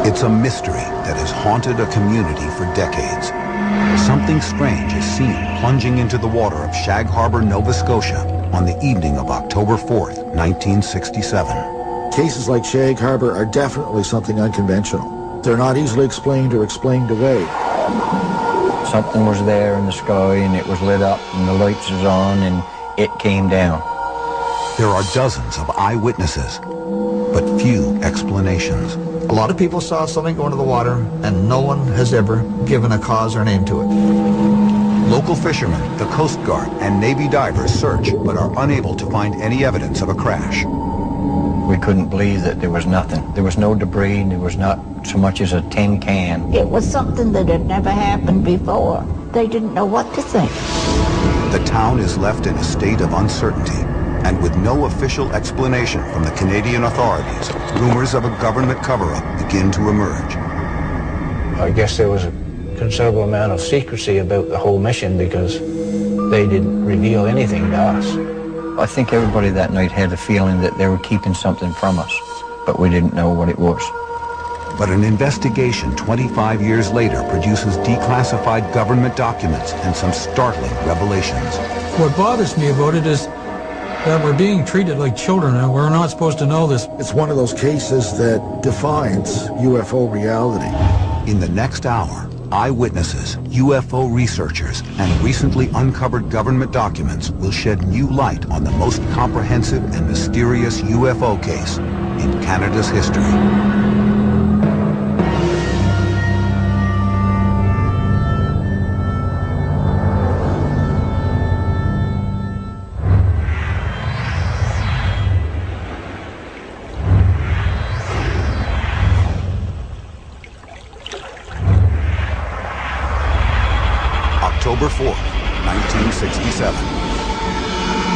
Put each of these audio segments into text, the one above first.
It's a mystery that has haunted a community for decades. Something strange is seen plunging into the water of Shag Harbor, Nova Scotia on the evening of October 4th, 1967. Cases like Shag Harbor are definitely something unconventional. They're not easily explained or explained away. Something was there in the sky and it was lit up and the lights was on and it came down. There are dozens of eyewitnesses, but few explanations. A lot of people saw something go into the water, and no one has ever given a cause or name to it. Local fishermen, the Coast Guard, and Navy divers search, but are unable to find any evidence of a crash. We couldn't believe that there was nothing. There was no debris, there was not so much as a tin can. It was something that had never happened before. They didn't know what to think. The town is left in a state of uncertainty, and with no official explanation from the Canadian authorities, rumors of a government cover-up begin to emerge. I guess there was a considerable amount of secrecy about the whole mission because they didn't reveal anything to us. I think everybody that night had a feeling that they were keeping something from us, but we didn't know what it was. But an investigation 25 years later produces declassified government documents and some startling revelations. What bothers me about it is that we're being treated like children and we're not supposed to know this. It's one of those cases that defines UFO reality. In the next hour, eyewitnesses, UFO researchers, and recently uncovered government documents will shed new light on the most comprehensive and mysterious UFO case in Canada's history. October 4th, 1967.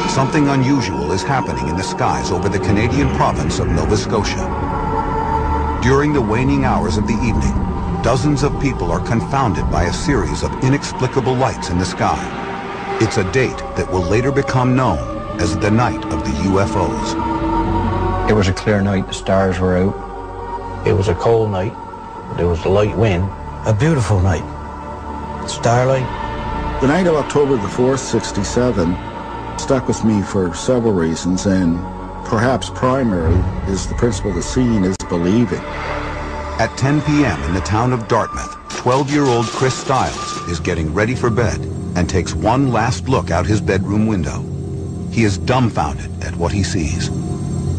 Something unusual is happening in the skies over the Canadian province of Nova Scotia. During the waning hours of the evening, dozens of people are confounded by a series of inexplicable lights in the sky. It's a date that will later become known as the Night of the UFOs. It was a clear night, the stars were out. It was a cold night. There was a light wind. A beautiful night. Starlight. The night of October the 4th, 67, stuck with me for several reasons, and perhaps primary is the principle that seeing is believing. At 10 p.m. in the town of Dartmouth, 12-year-old Chris Stiles is getting ready for bed and takes one last look out his bedroom window. He is dumbfounded at what he sees.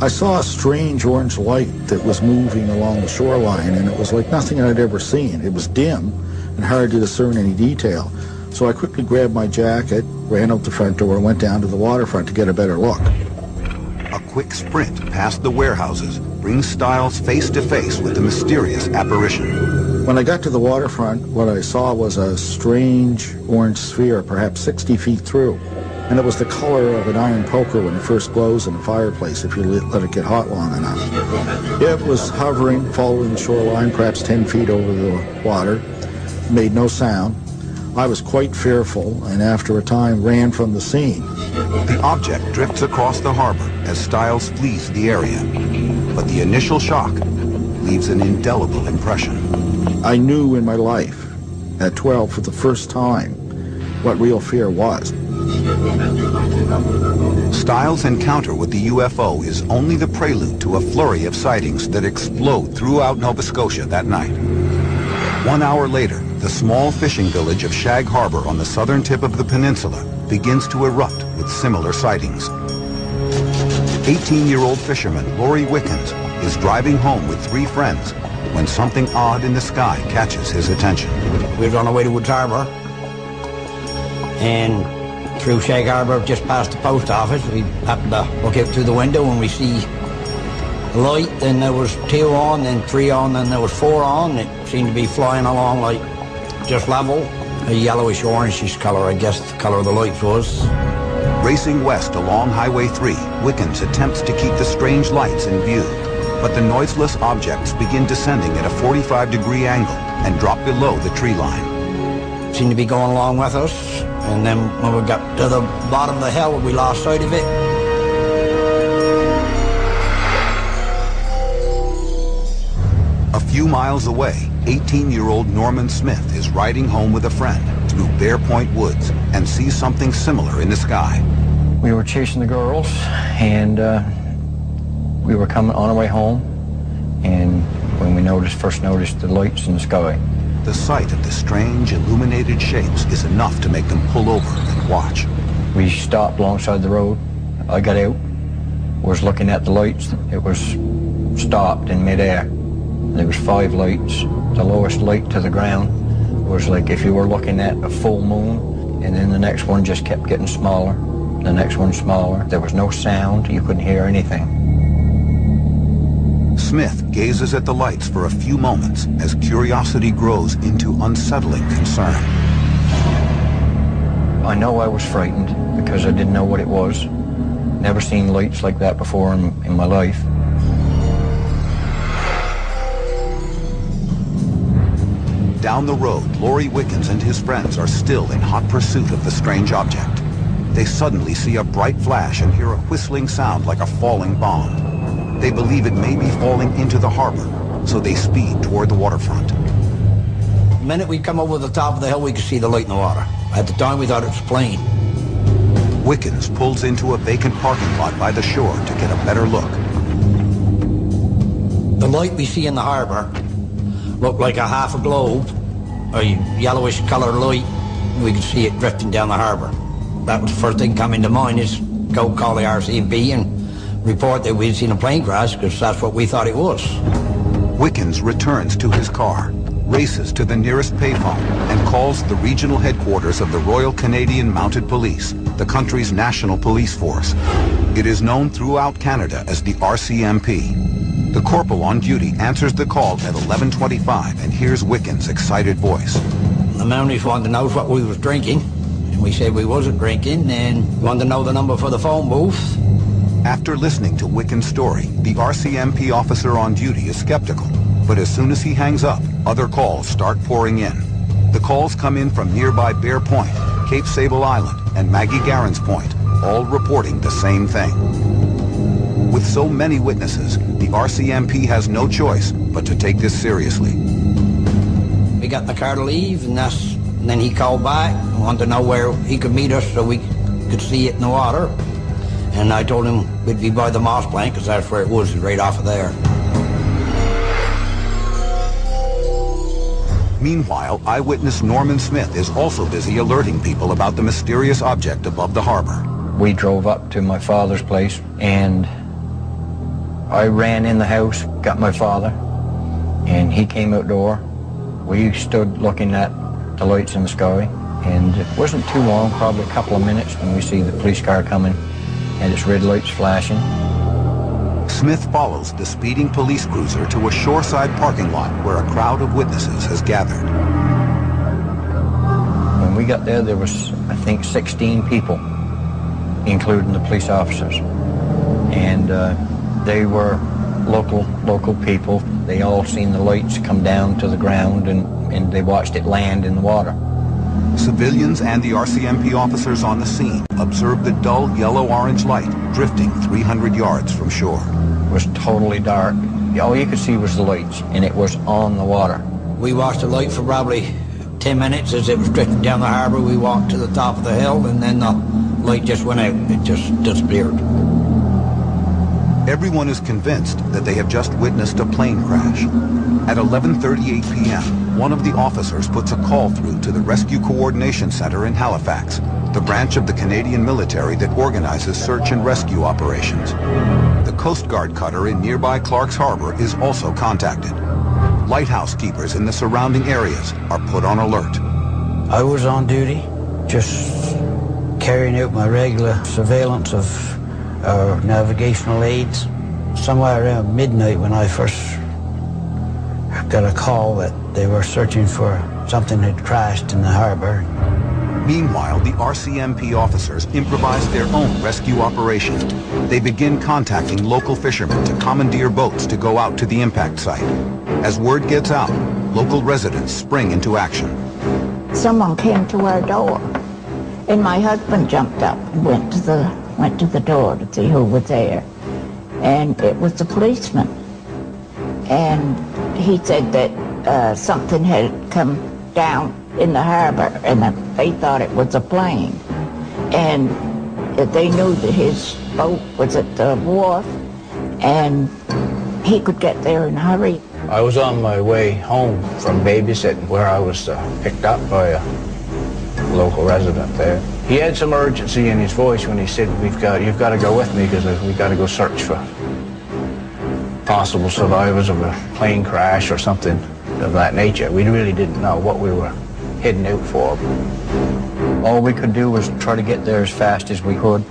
I saw a strange orange light that was moving along the shoreline, and it was like nothing I'd ever seen. It was dim and hard to discern any detail. So I quickly grabbed my jacket, ran out the front door, and went down to the waterfront to get a better look. A quick sprint past the warehouses brings Stiles face to face with the mysterious apparition. When I got to the waterfront, what I saw was a strange orange sphere, perhaps 60 feet through. And it was the color of an iron poker when it first glows in a fireplace if you let it get hot long enough. It was hovering, following the shoreline, perhaps 10 feet over the water, made no sound. I was quite fearful, and after a time ran from the scene. The object drifts across the harbor as Stiles flees the area. But the initial shock leaves an indelible impression. I knew in my life, at 12 for the first time, what real fear was. Stiles' encounter with the UFO is only the prelude to a flurry of sightings that explode throughout Nova Scotia that night. 1 hour later, the small fishing village of Shag Harbor on the southern tip of the peninsula begins to erupt with similar sightings. 18-year-old fisherman Laurie Wickens is driving home with 3 friends when something odd in the sky catches his attention. We was on our way to Woods Harbor, and through Shag Harbor, just past the post office, we happened to look out through the window and we see a light, then there was 2 on, then 3 on, then there was 4 on. It seemed to be flying along like just level. A yellowish orangish color, I guess the color of the lights was. Racing west along Highway 3, Wickens attempts to keep the strange lights in view. But the noiseless objects begin descending at a 45-degree angle and drop below the tree line. Seemed to be going along with us, and then when we got to the bottom of the hill, we lost sight of it. A few few miles away, 18-year-old Norman Smith is riding home with a friend through Bear Point Woods and sees something similar in the sky. We were chasing the girls, and we were coming on our way home, and when we first noticed the lights in the sky. The sight of the strange illuminated shapes is enough to make them pull over and watch. We stopped alongside the road. I got out, was looking at the lights. It was stopped in midair. There was 5 lights. The lowest light to the ground was like if you were looking at a full moon, and then the next one just kept getting smaller, the next one smaller. There was no sound. You couldn't hear anything. Smith gazes at the lights for a few moments as curiosity grows into unsettling concern. I know I was frightened because I didn't know what it was. Never seen lights like that before in my life. Down the road, Laurie Wickens and his friends are still in hot pursuit of the strange object. They suddenly see a bright flash and hear a whistling sound like a falling bomb. They believe it may be falling into the harbor, so they speed toward the waterfront. The minute we come over the top of the hill, we could see the light in the water. At the time, we thought it was a plane. Wickens pulls into a vacant parking lot by the shore to get a better look. The light we see in the harbor looked like a half a globe, a yellowish colored light. We could see it drifting down the harbor. That was the first thing coming to mind, is go call the RCMP and report that we'd seen a plane crash, because that's what we thought it was. Wickens returns to his car, races to the nearest payphone, and calls the regional headquarters of the Royal Canadian Mounted Police, the country's national police force. It is known throughout Canada as the RCMP. The corporal on duty answers the call at 11:25 and hears Wickens' excited voice. The Mounties wanted to know what we was drinking, and we said we wasn't drinking, and wanted to know the number for the phone booth. After listening to Wickens' story, the RCMP officer on duty is skeptical, but as soon as he hangs up, other calls start pouring in. The calls come in from nearby Bear Point, Cape Sable Island, and Maggie Garren's Point, all reporting the same thing. With so many witnesses, the RCMP has no choice but to take this seriously. We got in the car to leave, and then he called back and wanted to know where he could meet us so we could see it in the water. And I told him we'd be by the moss plank, because that's where it was, right off of there. Meanwhile, eyewitness Norman Smith is also busy alerting people about the mysterious object above the harbor. We drove up to my father's place, and I ran in the house, got my father, and he came outdoor. We stood looking at the lights in the sky, and it wasn't too long, probably a couple of minutes, when we see the police car coming and its red lights flashing. Smith follows the speeding police cruiser to a shoreside parking lot where a crowd of witnesses has gathered. When we got there was, I think, 16 people, including the police officers. And they were local people. They all seen the lights come down to the ground, and they watched it land in the water. Civilians and the RCMP officers on the scene observed the dull yellow-orange light drifting 300 yards from shore. It was totally dark. All you could see was the lights, and it was on the water. We watched the light for probably 10 minutes as it was drifting down the harbor. We walked to the top of the hill, and then the light just went out. It just disappeared. Everyone is convinced that they have just witnessed a plane crash. At 11:38 p.m., one of the officers puts a call through to the Rescue Coordination Center in Halifax, the branch of the Canadian military that organizes search and rescue operations. The Coast Guard cutter in nearby Clark's Harbor is also contacted. Lighthouse keepers in the surrounding areas are put on alert. I was on duty, just carrying out my regular surveillance of our navigational aids. Somewhere around midnight, when I first got a call that they were searching for something that crashed in the harbor. Meanwhile, the RCMP officers improvise their own rescue operation. They begin contacting local fishermen to commandeer boats to go out to the impact site. As word gets out, local residents spring into action. Someone came to our door, and my husband jumped up and went to the door to see who was there. And it was the policeman. And he said that something had come down in the harbor and that they thought it was a plane. And they knew that his boat was at the wharf and he could get there in a hurry. I was on my way home from babysitting where I was picked up by a local resident there. He had some urgency in his voice when he said, you've got to go with me because we've got to go search for possible survivors of a plane crash or something of that nature. We really didn't know what we were heading out for. All we could do was try to get there as fast as we could,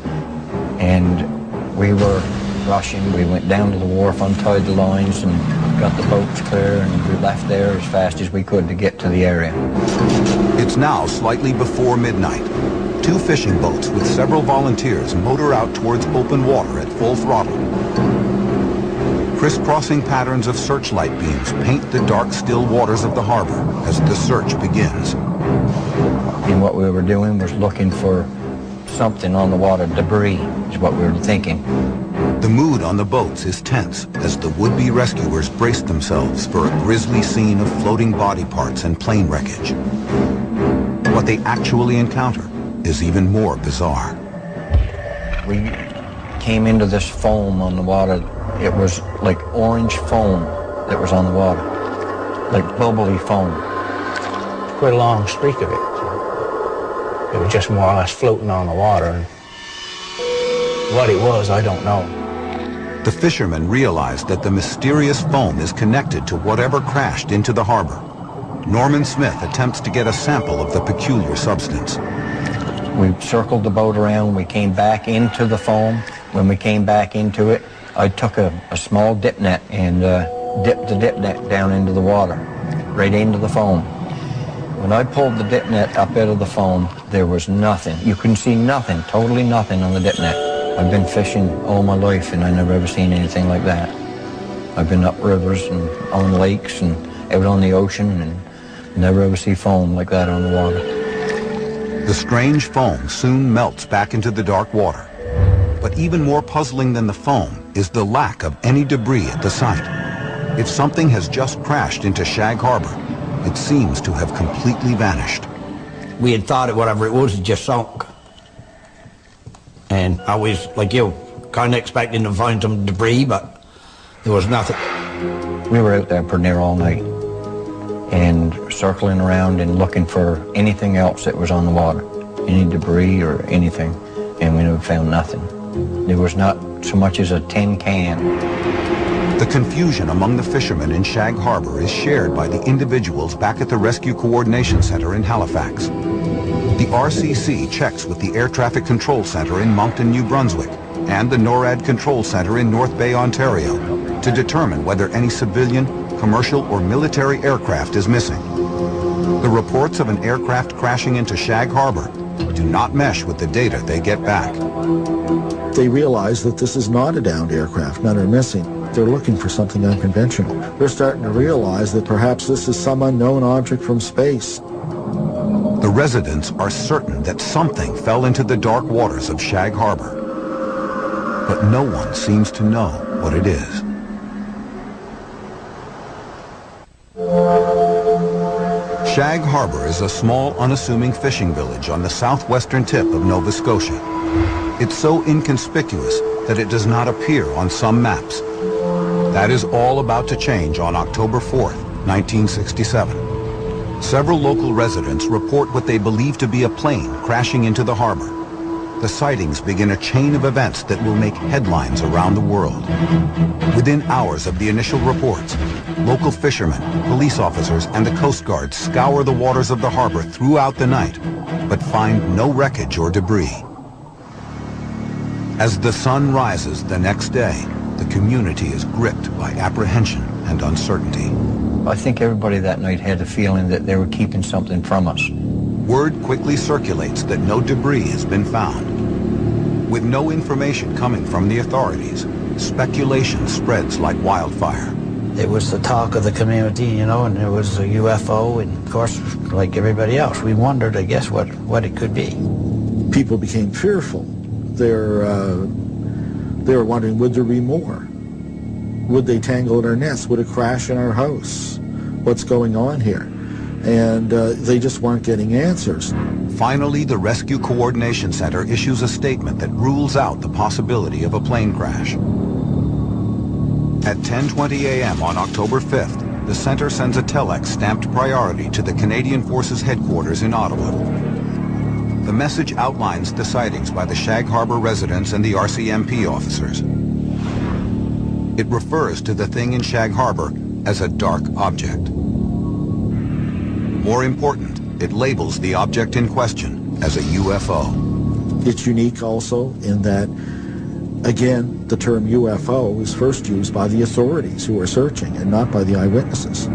and we were rushing. We went down to the wharf, untied the lines, and got the boats clear, and we left there as fast as we could to get to the area. It's now slightly before midnight. 2 fishing boats with several volunteers motor out towards open water at full throttle. Crisscrossing patterns of searchlight beams paint the dark, still waters of the harbor as the search begins. And what we were doing was looking for something on the water. Debris is what we were thinking. The mood on the boats is tense as the would-be rescuers brace themselves for a grisly scene of floating body parts and plane wreckage. What they actually encounter is even more bizarre. We came into this foam on the water. It was like orange foam that was on the water, like bubbly foam. Quite a long streak of it. It was just more or less floating on the water. And what it was, I don't know. The fishermen realize that the mysterious foam is connected to whatever crashed into the harbor. Norman Smith attempts to get a sample of the peculiar substance. We circled the boat around. We came back into the foam. When we came back into it, I took a small dip net and dipped the dip net down into the water, right into the foam. When I pulled the dip net up out of the foam, there was nothing. You couldn't see nothing, totally nothing on the dip net. I've been fishing all my life and I never ever seen anything like that. I've been up rivers and on lakes and out on the ocean and never ever see foam like that on the water. The strange foam soon melts back into the dark water. But even more puzzling than the foam is the lack of any debris at the site. If something has just crashed into Shag Harbor, it seems to have completely vanished. We had thought that whatever it was had just sunk. And I was, like you, kind of expecting to find some debris, but there was nothing. We were out there pretty near all night and circling around and looking for anything else that was on the water, any debris or anything, and we never found nothing. There was not so much as a tin can. The confusion among the fishermen in Shag Harbor is shared by the individuals back at the Rescue Coordination Center in Halifax. The RCC checks with the Air Traffic Control Center in Moncton, New Brunswick, and the NORAD Control Center in North Bay, Ontario, to determine whether any civilian, commercial, or military aircraft is missing. The reports of an aircraft crashing into Shag Harbor do not mesh with the data they get back. They realize that this is not a downed aircraft. None are missing. They're looking for something unconventional. They're starting to realize that perhaps this is some unknown object from space. The residents are certain that something fell into the dark waters of Shag Harbor, but no one seems to know what it is. Shag Harbor is a small, unassuming fishing village on the southwestern tip of Nova Scotia. It's so inconspicuous that it does not appear on some maps. That is all about to change on October 4th, 1967. Several local residents report what they believe to be a plane crashing into the harbor. The sightings begin a chain of events that will make headlines around the world. Within hours of the initial reports, local fishermen, police officers, and the Coast Guard scour the waters of the harbor throughout the night, but find no wreckage or debris. As the sun rises the next day, the community is gripped by apprehension and uncertainty. I think everybody that night had a feeling that they were keeping something from us. Word quickly circulates that no debris has been found. With no information coming from the authorities, speculation spreads like wildfire. It was the talk of the community, you know, and it was a UFO, and of course, like everybody else, we wondered, I guess, what it could be. People became fearful. They were wondering, would there be more? Would they tangle in our nets? Would it crash in our house? What's going on here? And they just weren't getting answers. Finally, the Rescue Coordination Center issues a statement that rules out the possibility of a plane crash. At 10:20 a.m. on October 5th, the center sends a telex stamped priority to the Canadian Forces headquarters in Ottawa. The message outlines the sightings by the Shag Harbor residents and the RCMP officers. It refers to the thing in Shag Harbor as a dark object. More important, it labels the object in question as a UFO. It's unique also in that, again, the term UFO is first used by the authorities who are searching and not by the eyewitnesses.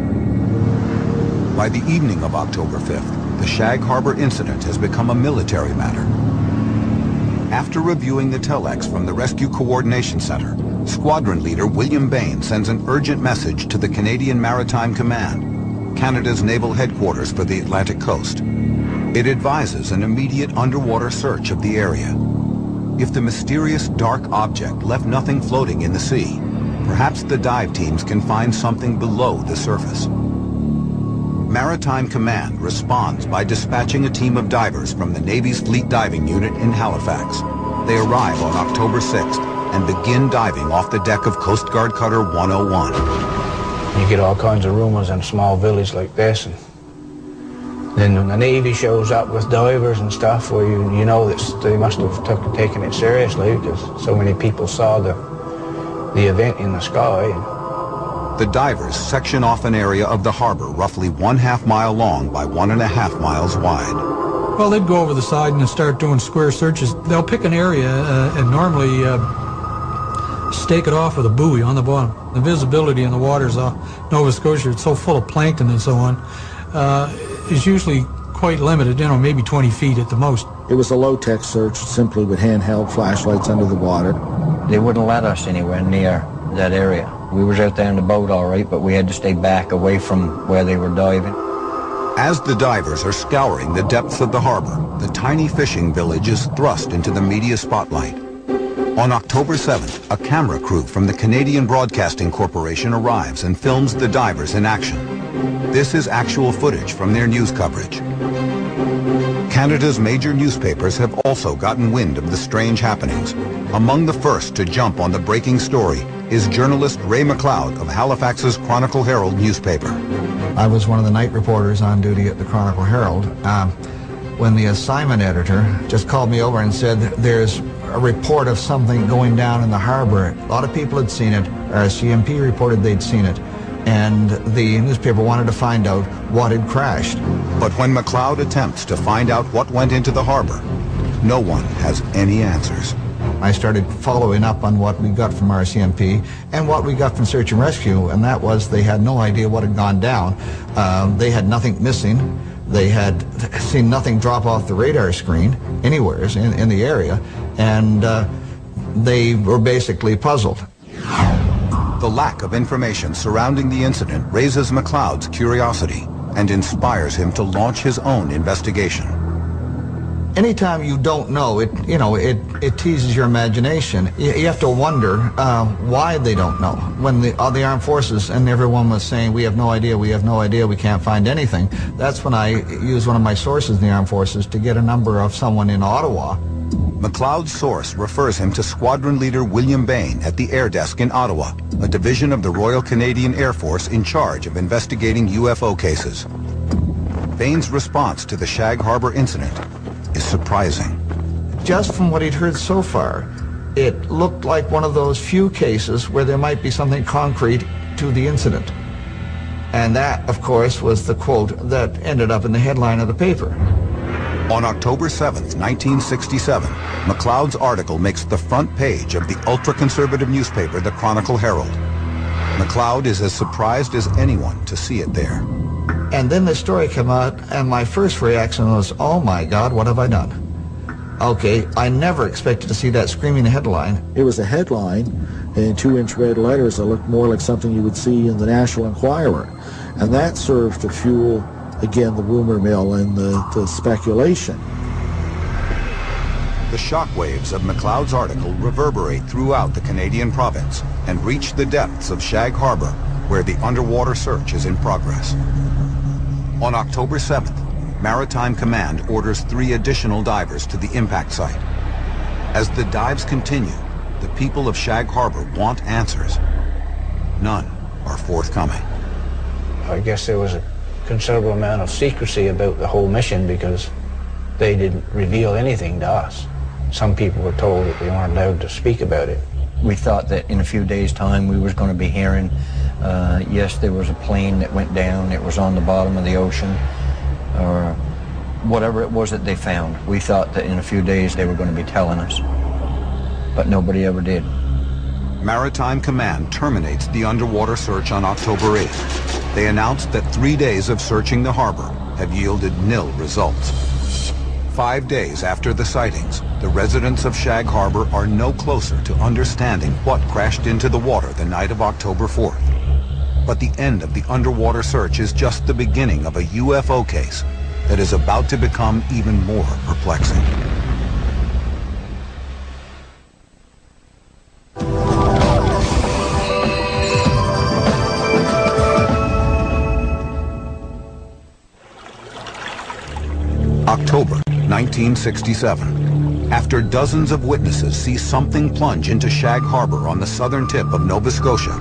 By the evening of October 5th, the Shag Harbor incident has become a military matter. After reviewing the telex from the Rescue Coordination Center, Squadron Leader William Bain sends an urgent message to the Canadian Maritime Command, Canada's naval headquarters for the Atlantic coast. It advises an immediate underwater search of the area. If the mysterious dark object left nothing floating in the sea, perhaps the dive teams can find something below the surface. Maritime Command responds by dispatching a team of divers from the Navy's Fleet Diving Unit in Halifax. They arrive on October 6th and begin diving off the deck of Coast Guard Cutter 101. You get all kinds of rumors in a small village like this, and then when the Navy shows up with divers and stuff, where you know that they must have taken it seriously because so many people saw the event in the sky. The divers section off an area of the harbor roughly 1/2 mile long by 1.5 miles wide. Well, they'd go over the side and start doing square searches. They'll pick an area and normally stake it off with a buoy on the bottom. The visibility in the waters of Nova Scotia, it's so full of plankton and so on, is usually quite limited, maybe 20 feet at the most. It was a low-tech search, simply with handheld flashlights under the water. They wouldn't let us anywhere near that area. We was out there in the boat all right, but we had to stay back away from where they were diving. As the divers are scouring the depths of the harbor, the tiny fishing village is thrust into the media spotlight. On October 7th, a camera crew from the Canadian Broadcasting Corporation arrives and films the divers in action. This is actual footage from their news coverage. Canada's major newspapers have also gotten wind of the strange happenings. Among the first to jump on the breaking story is journalist Ray McLeod of Halifax's Chronicle Herald newspaper. I was one of the night reporters on duty at the Chronicle Herald when the assignment editor just called me over and said there's a report of something going down in the harbor. A lot of people had seen it. Our CMP reported they'd seen it, and the newspaper wanted to find out what had crashed. But when McLeod attempts to find out what went into the harbor, no one has any answers. I started following up on what we got from RCMP and what we got from Search and Rescue, and that was they had no idea what had gone down. They had nothing missing. They had seen nothing drop off the radar screen anywhere in the area, and they were basically puzzled. The lack of information surrounding the incident raises McLeod's curiosity and inspires him to launch his own investigation. Anytime you don't know, it teases your imagination. You have to wonder why they don't know. When the armed forces and everyone was saying, we have no idea, we can't find anything, that's when I used one of my sources in the armed forces to get a number of someone in Ottawa. McLeod's source refers him to Squadron Leader William Bain at the Air Desk in Ottawa, a division of the Royal Canadian Air Force in charge of investigating UFO cases. Bain's response to the Shag Harbor incident is surprising. Just from what he'd heard so far, it looked like one of those few cases where there might be something concrete to the incident. And that, of course, was the quote that ended up in the headline of the paper. On October 7th, 1967, McLeod's article makes the front page of the ultra-conservative newspaper, the Chronicle Herald. McLeod is as surprised as anyone to see it there. And then the story came out, and my first reaction was, oh my God, what have I done? Okay, I never expected to see that screaming headline. It was a headline in 2-inch red letters that looked more like something you would see in the National Enquirer. And that served to fuel, again, the rumor mill and the speculation. The shockwaves of McLeod's article reverberate throughout the Canadian province and reach the depths of Shag Harbor, where the underwater search is in progress. On October 7th, Maritime Command orders 3 additional divers to the impact site. As the dives continue, the people of Shag Harbor want answers. None are forthcoming. I guess there was a considerable amount of secrecy about the whole mission because they didn't reveal anything to us. Some people were told that they weren't allowed to speak about it. We thought that in a few days' time we was going to be hearing, yes, there was a plane that went down, it was on the bottom of the ocean, or whatever it was that they found. We thought that in a few days they were going to be telling us, but nobody ever did. Maritime Command terminates the underwater search on October 8th. They announced that 3 days of searching the harbor have yielded nil results. 5 days after the sightings, the residents of Shag Harbor are no closer to understanding what crashed into the water the night of October 4th. But the end of the underwater search is just the beginning of a UFO case that is about to become even more perplexing. October 1967. After dozens of witnesses see something plunge into Shag Harbor on the southern tip of Nova Scotia,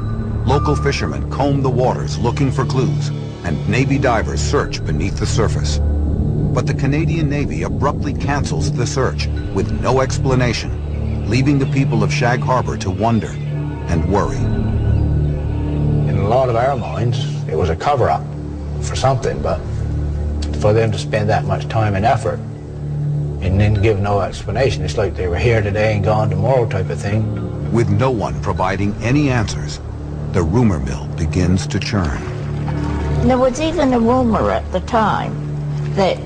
local fishermen comb the waters looking for clues, and Navy divers search beneath the surface. But the Canadian Navy abruptly cancels the search with no explanation, leaving the people of Shag Harbor to wonder and worry. In a lot of our minds, it was a cover-up for something, but for them to spend that much time and effort and then give no explanation, it's like they were here today and gone tomorrow type of thing. With no one providing any answers, the rumor mill begins to churn. There was even a rumor at the time that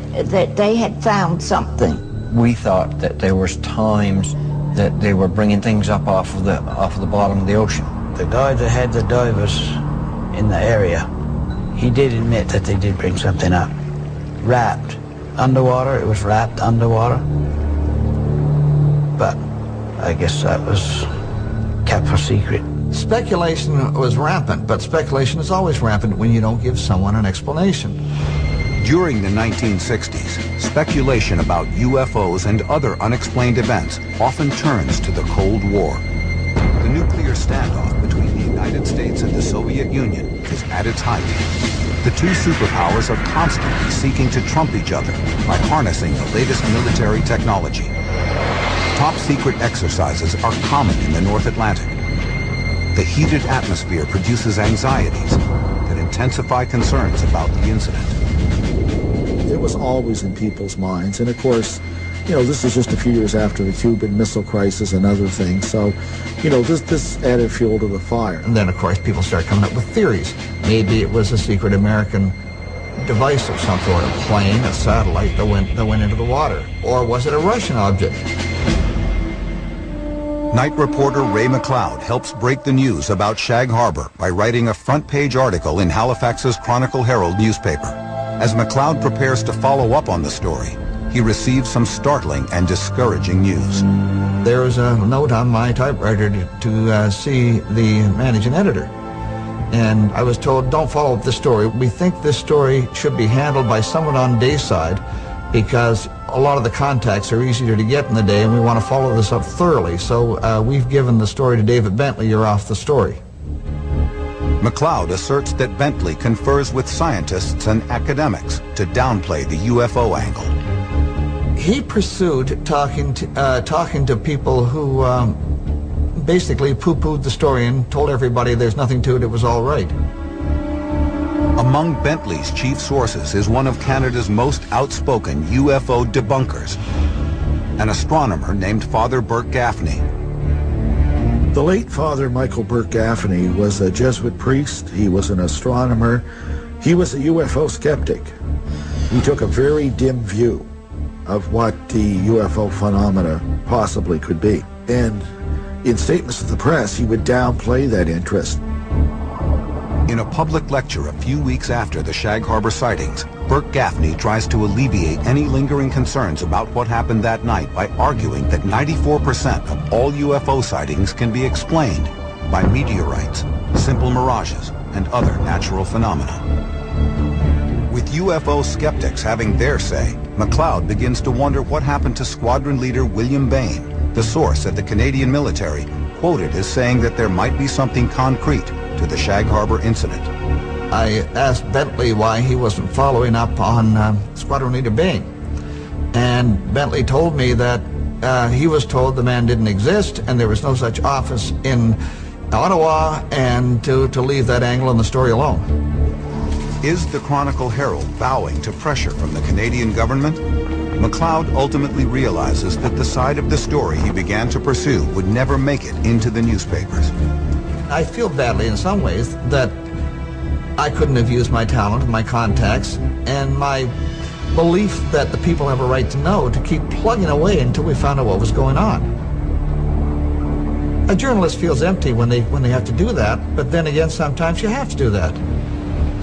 they had found something. We thought that there was times that they were bringing things up off of the bottom of the ocean. The guy that had the divers in the area, he did admit that they did bring something up. Wrapped underwater, it was wrapped underwater. But I guess that was kept for secret. Speculation was rampant, but speculation is always rampant when you don't give someone an explanation. During the 1960s, speculation about UFOs and other unexplained events often turns to the Cold War. The nuclear standoff between the United States and the Soviet Union is at its height. The two superpowers are constantly seeking to trump each other by harnessing the latest military technology. Top-secret exercises are common in the North Atlantic. The heated atmosphere produces anxieties that intensify concerns about the incident. It was always in people's minds, and of course, this is just a few years after the Cuban Missile Crisis and other things, so, this added fuel to the fire. And then, of course, people start coming up with theories. Maybe it was a secret American device of some sort, a plane, a satellite that went into the water. Or was it a Russian object? Night reporter Ray McLeod helps break the news about Shag Harbor by writing a front-page article in Halifax's Chronicle-Herald newspaper. As McLeod prepares to follow up on the story, he receives some startling and discouraging news. There was a note on my typewriter to see the managing editor. And I was told, don't follow up this story. We think this story should be handled by someone on Dayside because a lot of the contacts are easier to get in the day and we want to follow this up thoroughly. So we've given the story to David Bentley. You're off the story. McLeod asserts that Bentley confers with scientists and academics to downplay the UFO angle. He pursued talking to people who basically poo-pooed the story and told everybody there's nothing to it, it was all right. Among Bentley's chief sources is one of Canada's most outspoken UFO debunkers, an astronomer named Father Burt Gaffney. The late Father Michael Burt Gaffney was a Jesuit priest. He was an astronomer. He was a UFO skeptic. He took a very dim view of what the UFO phenomena possibly could be. And in statements to the press, he would downplay that interest. In In a public lecture a few weeks after the Shag Harbor sightings, Burke Gaffney tries to alleviate any lingering concerns about what happened that night by arguing that 94% of all UFO sightings can be explained by meteorites, simple mirages, and other natural phenomena. With UFO skeptics having their say, McLeod begins to wonder what happened to Squadron Leader William Bain, the source at the Canadian military, quoted as saying that there might be something concrete to the Shag Harbor incident. I asked Bentley why he wasn't following up on Squadron Leader Bain. And Bentley told me that he was told the man didn't exist and there was no such office in Ottawa, and to leave that angle in the story alone. Is the Chronicle Herald bowing to pressure from the Canadian government? McLeod ultimately realizes that the side of the story he began to pursue would never make it into the newspapers. I feel badly in some ways that I couldn't have used my talent and my contacts and my belief that the people have a right to know to keep plugging away until we found out what was going on. A journalist feels empty when they have to do that, but then again, sometimes you have to do that.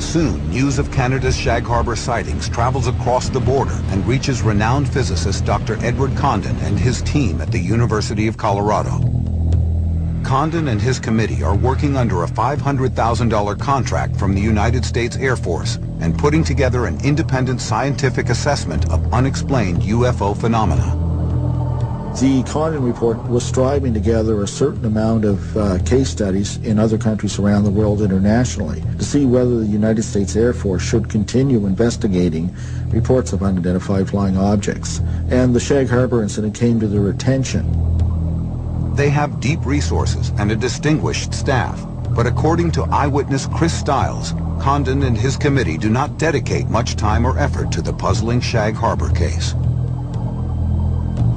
Soon, news of Canada's Shag Harbor sightings travels across the border and reaches renowned physicist Dr. Edward Condon and his team at the University of Colorado. Condon and his committee are working under a $500,000 contract from the United States Air Force and putting together an independent scientific assessment of unexplained UFO phenomena. The Condon report was striving to gather a certain amount of case studies in other countries around the world internationally to see whether the United States Air Force should continue investigating reports of unidentified flying objects. And the Shag Harbor incident came to their attention. They have deep resources and a distinguished staff, but according to eyewitness Chris Stiles, Condon and his committee do not dedicate much time or effort to the puzzling Shag Harbor case.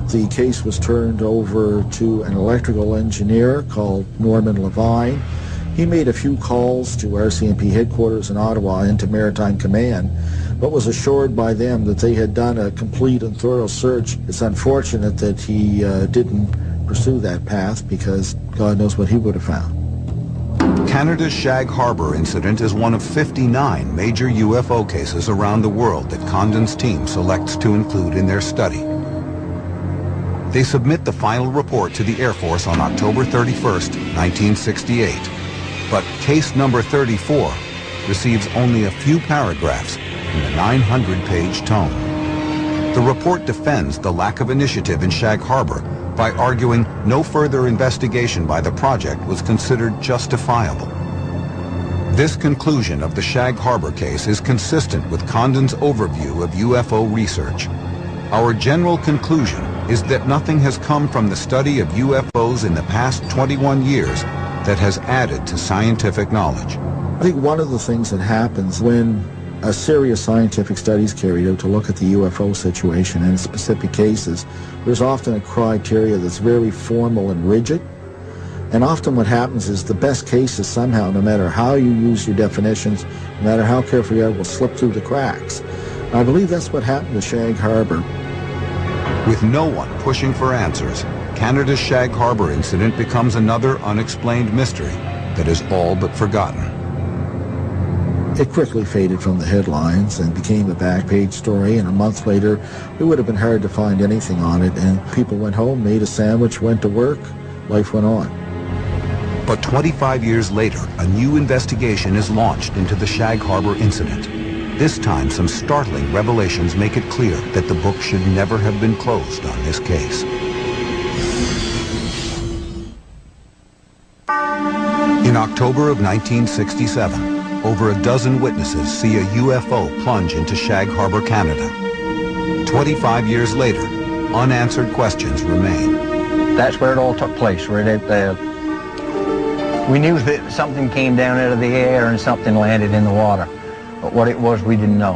The case was turned over to an electrical engineer called Norman Levine. He made a few calls to RCMP headquarters in Ottawa and to Maritime Command, but was assured by them that they had done a complete and thorough search. It's unfortunate that he didn't pursue that path, because God knows what he would have found. Canada's Shag Harbor incident is one of 59 major UFO cases around the world that Condon's team selects to include in their study. They submit the final report to the Air Force on October 31st, 1968. But case number 34 receives only a few paragraphs in the 900-page tome. The report defends the lack of initiative in Shag Harbor by arguing no further investigation by the project was considered justifiable. This conclusion of the Shag Harbor case is consistent with Condon's overview of UFO research. Our general conclusion is that nothing has come from the study of UFOs in the past 21 years that has added to scientific knowledge. I think one of the things that happens when a serious scientific study is carried out to look at the UFO situation in specific cases, there's often a criteria that's very formal and rigid. And often what happens is the best cases somehow, no matter how you use your definitions, no matter how careful you are, will slip through the cracks. And I believe that's what happened to Shag Harbor. With no one pushing for answers, Canada's Shag Harbor incident becomes another unexplained mystery that is all but forgotten. It quickly faded from the headlines and became a back-page story, and a month later it would have been hard to find anything on it, and people went home, made a sandwich, went to work, life went on. But 25 years later, a new investigation is launched into the Shag Harbor incident. This time, some startling revelations make it clear that the book should never have been closed on this case. In October of 1967, over a dozen witnesses see a UFO plunge into Shag Harbor, Canada. 25 years later, unanswered questions remain. That's where it all took place, right out there. We knew that something came down out of the air and something landed in the water. But what it was, we didn't know.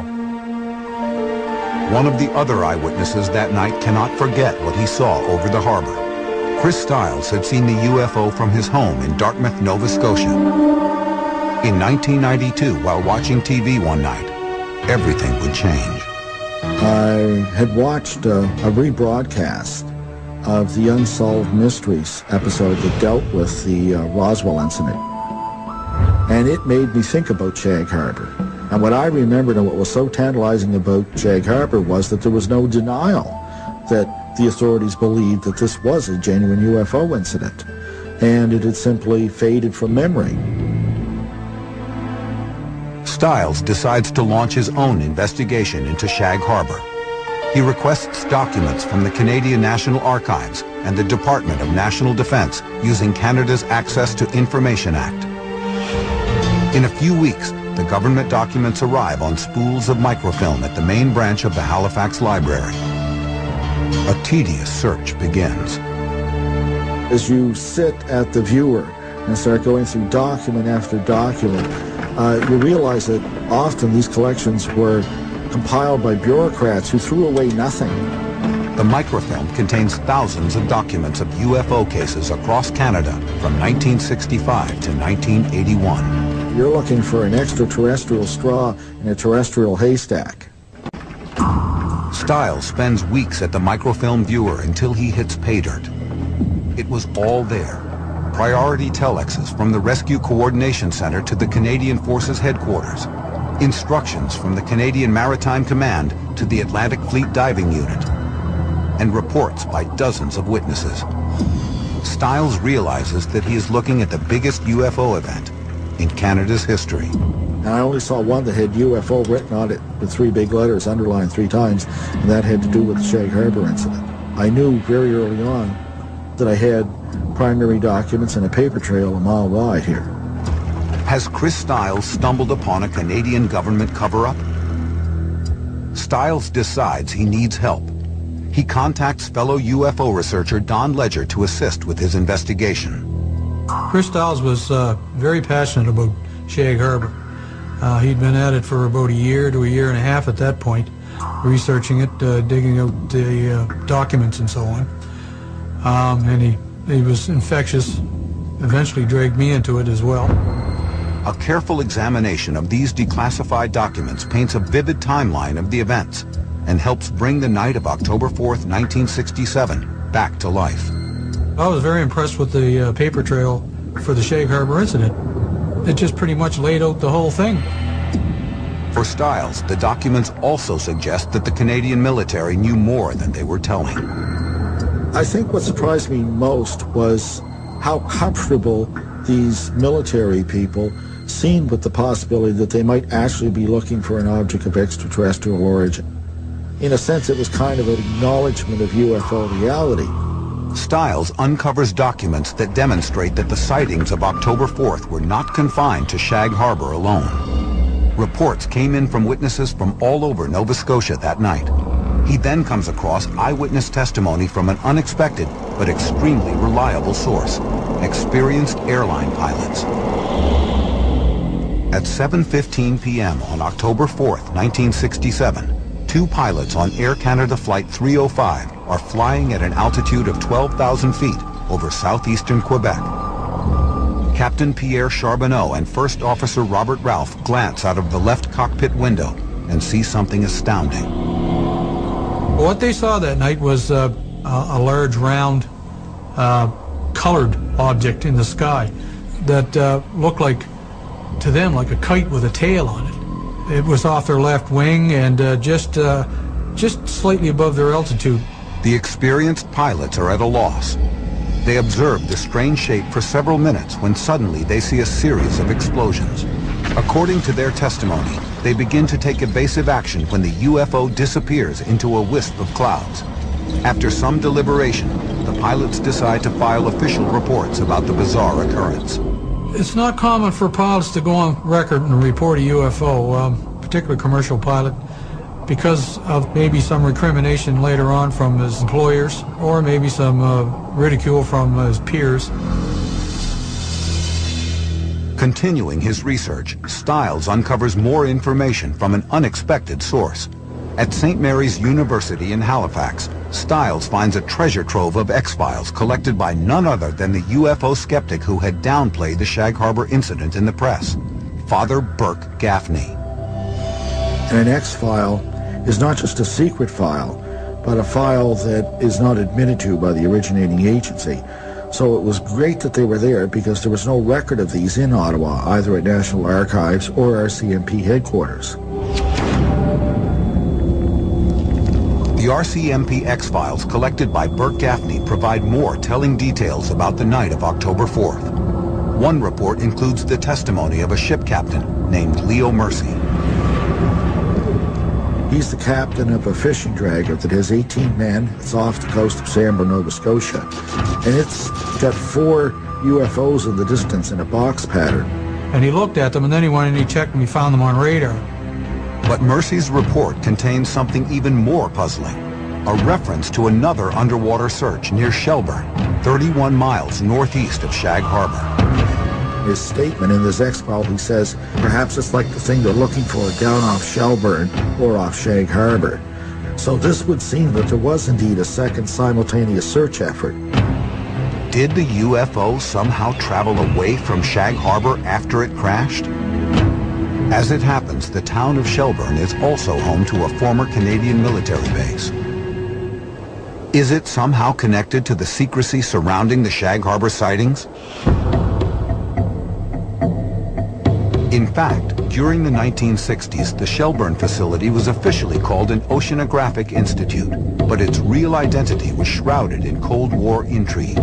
One of the other eyewitnesses that night cannot forget what he saw over the harbor. Chris Stiles had seen the UFO from his home in Dartmouth, Nova Scotia. In 1992, while watching TV one night, everything would change. I had watched a rebroadcast of the Unsolved Mysteries episode that dealt with the Roswell incident. And it made me think about Shag Harbor. And what I remembered and what was so tantalizing about Shag Harbor was that there was no denial that the authorities believed that this was a genuine UFO incident. And it had simply faded from memory. Stiles decides to launch his own investigation into Shag Harbor. He requests documents from the Canadian National Archives and the Department of National Defence using Canada's Access to Information Act. In a few weeks, the government documents arrive on spools of microfilm at the main branch of the Halifax Library. A tedious search begins. As you sit at the viewer and start going through document after document, you realize that often these collections were compiled by bureaucrats who threw away nothing. The microfilm contains thousands of documents of UFO cases across Canada from 1965 to 1981. You're looking for an extraterrestrial straw in a terrestrial haystack. Stiles spends weeks at the microfilm viewer until he hits pay dirt. It was all there. Priority telexes from the Rescue Coordination Center to the Canadian Forces Headquarters. Instructions from the Canadian Maritime Command to the Atlantic Fleet Diving Unit. And reports by dozens of witnesses. Stiles realizes that he is looking at the biggest UFO event in Canada's history. And I only saw one that had UFO written on it with 3 big letters, underlined 3 times, and that had to do with the Shag Harbor incident. I knew very early on that I had primary documents and a paper trail a mile wide here. Has Chris Stiles stumbled upon a Canadian government cover-up? Stiles decides he needs help. He contacts fellow UFO researcher Don Ledger to assist with his investigation. Chris Stiles was very passionate about Shag Harbor. He'd been at it for about a year to a year and a half at that point, researching it, digging out the documents and so on. And he was infectious, eventually dragged me into it as well. A careful examination of these declassified documents paints a vivid timeline of the events and helps bring the night of October 4th, 1967 back to life. I was very impressed with the paper trail for the Shag Harbor incident. It just pretty much laid out the whole thing. For Stiles, the documents also suggest that the Canadian military knew more than they were telling. I think what surprised me most was how comfortable these military people seemed with the possibility that they might actually be looking for an object of extraterrestrial origin. In a sense, it was kind of an acknowledgement of UFO reality. Stiles uncovers documents that demonstrate that the sightings of October 4th were not confined to Shag Harbor alone. Reports came in from witnesses from all over Nova Scotia that night. He then comes across eyewitness testimony from an unexpected but extremely reliable source, experienced airline pilots. At 7:15 p.m. on October 4th, 1967, 2 pilots on Air Canada Flight 305 are flying at an altitude of 12,000 feet over southeastern Quebec. Captain Pierre Charbonneau and First Officer Robert Ralph glance out of the left cockpit window and see something astounding. What they saw that night was a large, round, colored object in the sky that looked like, to them, like a kite with a tail on it. It was off their left wing and just slightly above their altitude. The experienced pilots are at a loss. They observe the strange shape for several minutes when suddenly they see a series of explosions. According to their testimony, they begin to take evasive action when the UFO disappears into a wisp of clouds. After some deliberation, the pilots decide to file official reports about the bizarre occurrence. It's not common for pilots to go on record and report a UFO, particularly commercial pilot, because of maybe some recrimination later on from his employers, or maybe some ridicule from his peers. Continuing his research, Stiles uncovers more information from an unexpected source. At St. Mary's University in Halifax, Stiles finds a treasure trove of X-Files collected by none other than the UFO skeptic who had downplayed the Shag Harbor incident in the press, Father Burke Gaffney. And an X-file is not just a secret file, but a file that is not admitted to by the originating agency. So it was great that they were there because there was no record of these in Ottawa, either at National Archives or RCMP headquarters. The RCMP X-Files collected by Burt Gaffney provide more telling details about the night of October 4th. One report includes the testimony of a ship captain named Leo Mercy. He's the captain of a fishing dragger that has 18 men. It's off the coast of Sambor, Nova Scotia. And it's got 4 UFOs in the distance in a box pattern. And he looked at them, and then he went and he checked and he found them on radar. But Mercy's report contains something even more puzzling. A reference to another underwater search near Shelburne, 31 miles northeast of Shag Harbor. His statement in this X-File, he says, perhaps it's like the thing they're looking for down off Shelburne or off Shag Harbor. So this would seem that there was indeed a second simultaneous search effort. Did the UFO somehow travel away from Shag Harbor after it crashed? As it happens, the town of Shelburne is also home to a former Canadian military base. Is it somehow connected to the secrecy surrounding the Shag Harbor sightings? In fact, during the 1960s, the Shelburne facility was officially called an Oceanographic Institute, but its real identity was shrouded in Cold War intrigue.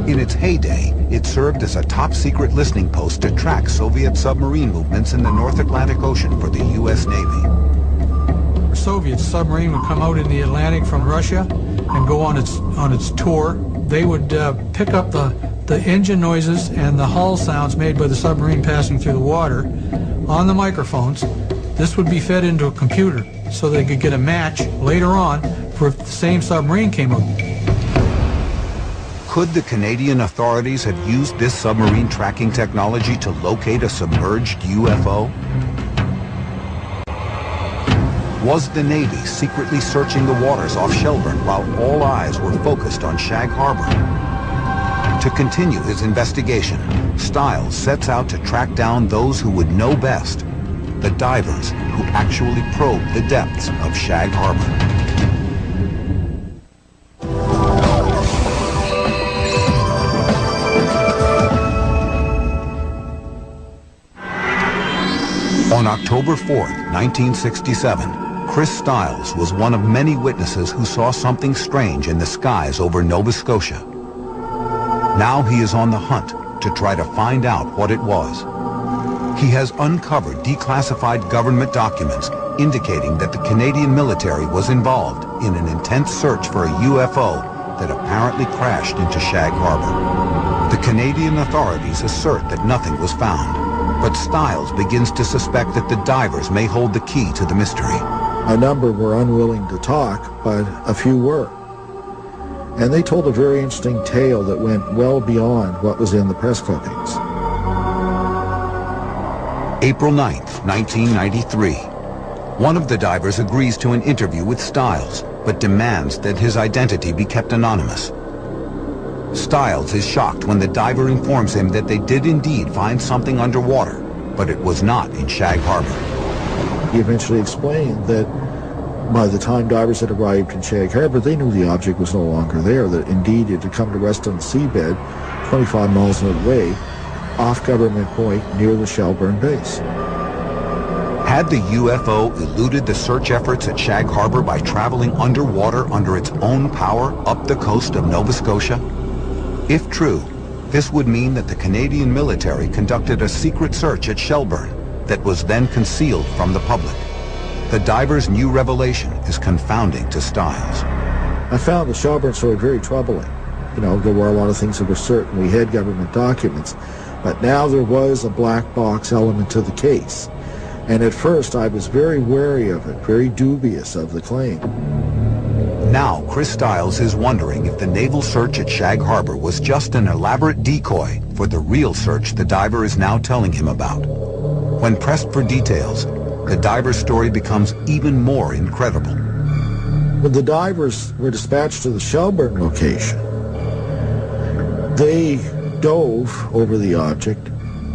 In its heyday, it served as a top-secret listening post to track Soviet submarine movements in the North Atlantic Ocean for the U.S. Navy. A Soviet submarine would come out in the Atlantic from Russia and go on its tour. They would pick up the engine noises and the hull sounds made by the submarine passing through the water on the microphones. This would be fed into a computer so they could get a match later on for if the same submarine came out. Could the Canadian authorities have used this submarine tracking technology to locate a submerged UFO? Was the Navy secretly searching the waters off Shelburne while all eyes were focused on Shag Harbor? To continue his investigation, Stiles sets out to track down those who would know best, the divers who actually probed the depths of Shag Harbor. On October 4th, 1967, Chris Stiles was one of many witnesses who saw something strange in the skies over Nova Scotia. Now he is on the hunt to try to find out what it was. He has uncovered declassified government documents indicating that the Canadian military was involved in an intense search for a UFO that apparently crashed into Shag Harbor. The Canadian authorities assert that nothing was found, but Stiles begins to suspect that the divers may hold the key to the mystery. A number were unwilling to talk, but a few were. And they told a very interesting tale that went well beyond what was in the press clippings. April 9th, 1993. One of the divers agrees to an interview with Stiles, but demands that his identity be kept anonymous. Stiles is shocked when the diver informs him that they did indeed find something underwater, but it was not in Shag Harbor. He eventually explained that by the time divers had arrived in Shag Harbor, they knew the object was no longer there, that indeed it had come to rest on the seabed 25 miles away off Government Point near the Shelburne base. Had the UFO eluded the search efforts at Shag Harbor by traveling underwater under its own power up the coast of Nova Scotia? If true, this would mean that the Canadian military conducted a secret search at Shelburne that was then concealed from the public. The diver's new revelation is confounding to Stiles. I found the Shelburne story very troubling. You know, there were a lot of things that were certain. We had government documents, but now there was a black box element to the case. And at first I was very wary of it, very dubious of the claim. Now Chris Stiles is wondering if the naval search at Shag Harbor was just an elaborate decoy for the real search the diver is now telling him about. When pressed for details, the diver's story becomes even more incredible. When the divers were dispatched to the Shelburne location, they dove over the object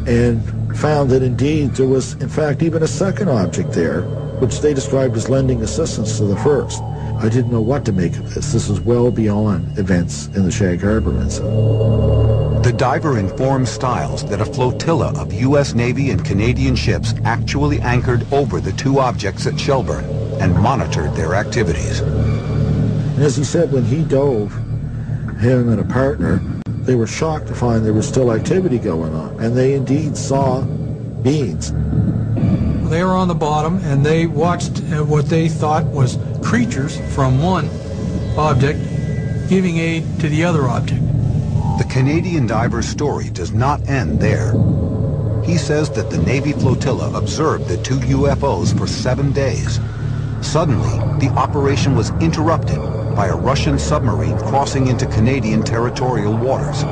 and found that indeed there was, in fact, even a second object there, which they described as lending assistance to the first. I didn't know what to make of this. This was well beyond events in the Shag Harbor incident. The diver informed Stiles that a flotilla of U.S. Navy and Canadian ships actually anchored over the two objects at Shelburne and monitored their activities. And as he said, when he dove, him and a partner, they were shocked to find there was still activity going on, and they indeed saw beings. They were on the bottom, and they watched what they thought was creatures from one object giving aid to the other object. The Canadian diver's story does not end there. He says that the Navy flotilla observed the two UFOs for 7 days. Suddenly, the operation was interrupted by a Russian submarine crossing into Canadian territorial waters.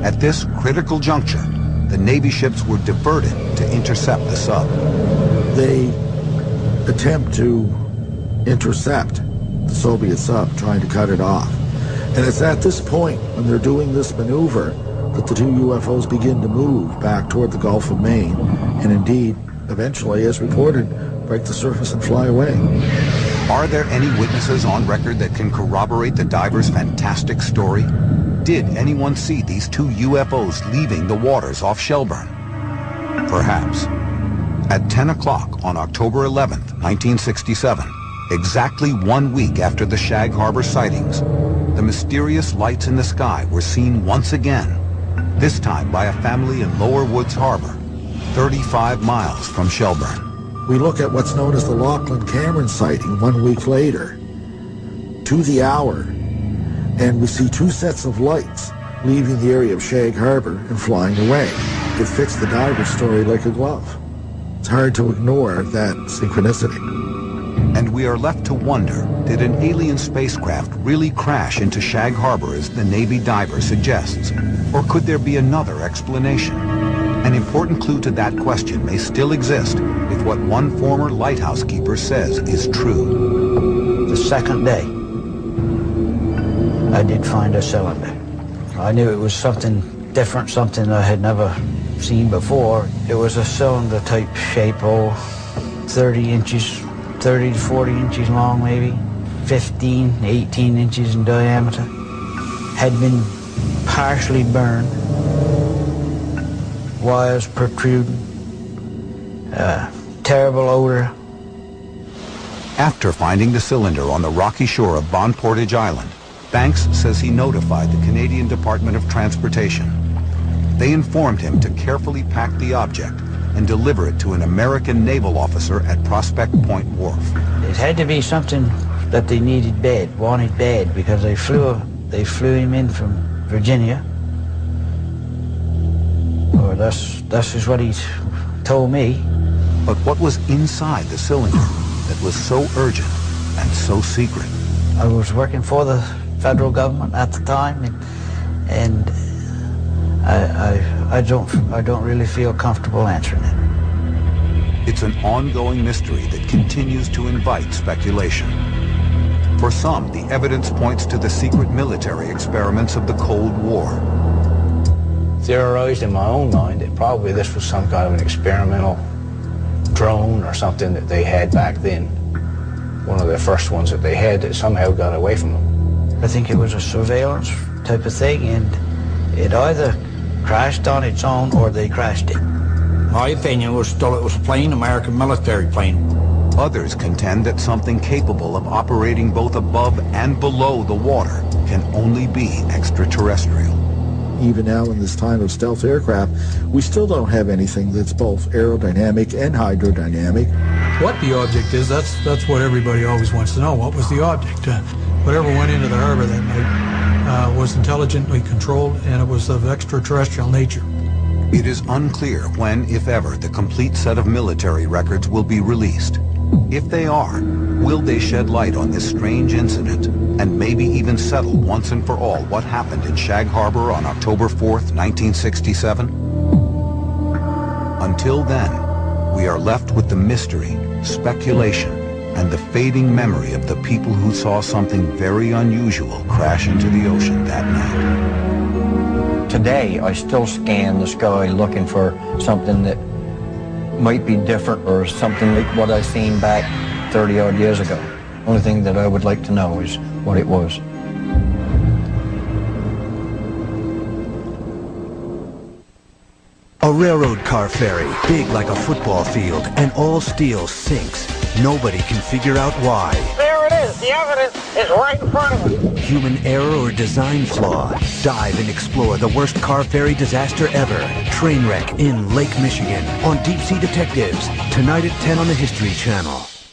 At this critical juncture, the Navy ships were diverted to intercept the sub. They attempt to intercept the Soviet sub, trying to cut it off. And it's at this point, when they're doing this maneuver, that the two UFOs begin to move back toward the Gulf of Maine, and indeed, eventually, as reported, break the surface and fly away. Are there any witnesses on record that can corroborate the diver's fantastic story? Did anyone see these two UFOs leaving the waters off Shelburne? Perhaps. At 10 o'clock on October 11th, 1967, exactly 1 week after the Shag Harbor sightings, the mysterious lights in the sky were seen once again, this time by a family in Lower Woods Harbor, 35 miles from Shelburne. We look at what's known as the Lachlan Cameron sighting 1 week later, to the hour, and we see two sets of lights leaving the area of Shag Harbor and flying away. It fits the diver's story like a glove. It's hard to ignore that synchronicity. And we are left to wonder, did an alien spacecraft really crash into Shag Harbor as the Navy diver suggests? Or could there be another explanation? An important clue to that question may still exist if what one former lighthouse keeper says is true. The second day, I did find a cylinder. I knew it was something different, something I had never seen before. It was a cylinder type shape, 30 inches, 30 to 40 inches long maybe, 15, 18 inches in diameter. Had been partially burned, wires protruding, terrible odor. After finding the cylinder on the rocky shore of Bon Portage Island, Banks says he notified the Canadian Department of Transportation. They informed him to carefully pack the object and deliver it to an American naval officer at Prospect Point Wharf. It had to be something that they needed bad, wanted bad, because they flew him in from Virginia. Or that's just what he told me. But what was inside the cylinder that was so urgent and so secret? I was working for the federal government at the time, and I don't really feel comfortable answering it. It's an ongoing mystery that continues to invite speculation. For some, the evidence points to the secret military experiments of the Cold War. Theorized in my own mind that probably this was some kind of an experimental drone or something that they had back then. One of the first ones that they had that somehow got away from them. I think it was a surveillance type of thing, and it either crashed on its own or they crashed it. My opinion was still it was a plane, American military plane. Others contend that something capable of operating both above and below the water can only be extraterrestrial. Even now in this time of stealth aircraft, we still don't have anything that's both aerodynamic and hydrodynamic. What the object is, that's what everybody always wants to know. What was the object? Whatever went into the harbor that night was intelligently controlled, and it was of extraterrestrial nature. It is unclear when, if ever, the complete set of military records will be released. If they are, will they shed light on this strange incident and maybe even settle once and for all what happened in Shag Harbor on October 4th, 1967? Until then, we are left with the mystery, speculation, and the fading memory of the people who saw something very unusual crash into the ocean that night. Today, I still scan the sky looking for something that might be different or something like what I seen back 30-odd years ago. Only thing that I would like to know is what it was. A railroad car ferry, big like a football field, and all steel sinks. Nobody can figure out why. There it is. The evidence is right in front of us. Human error or design flaw? Dive and explore the worst car ferry disaster ever. Train wreck in Lake Michigan on Deep Sea Detectives. Tonight at 10 on the History Channel.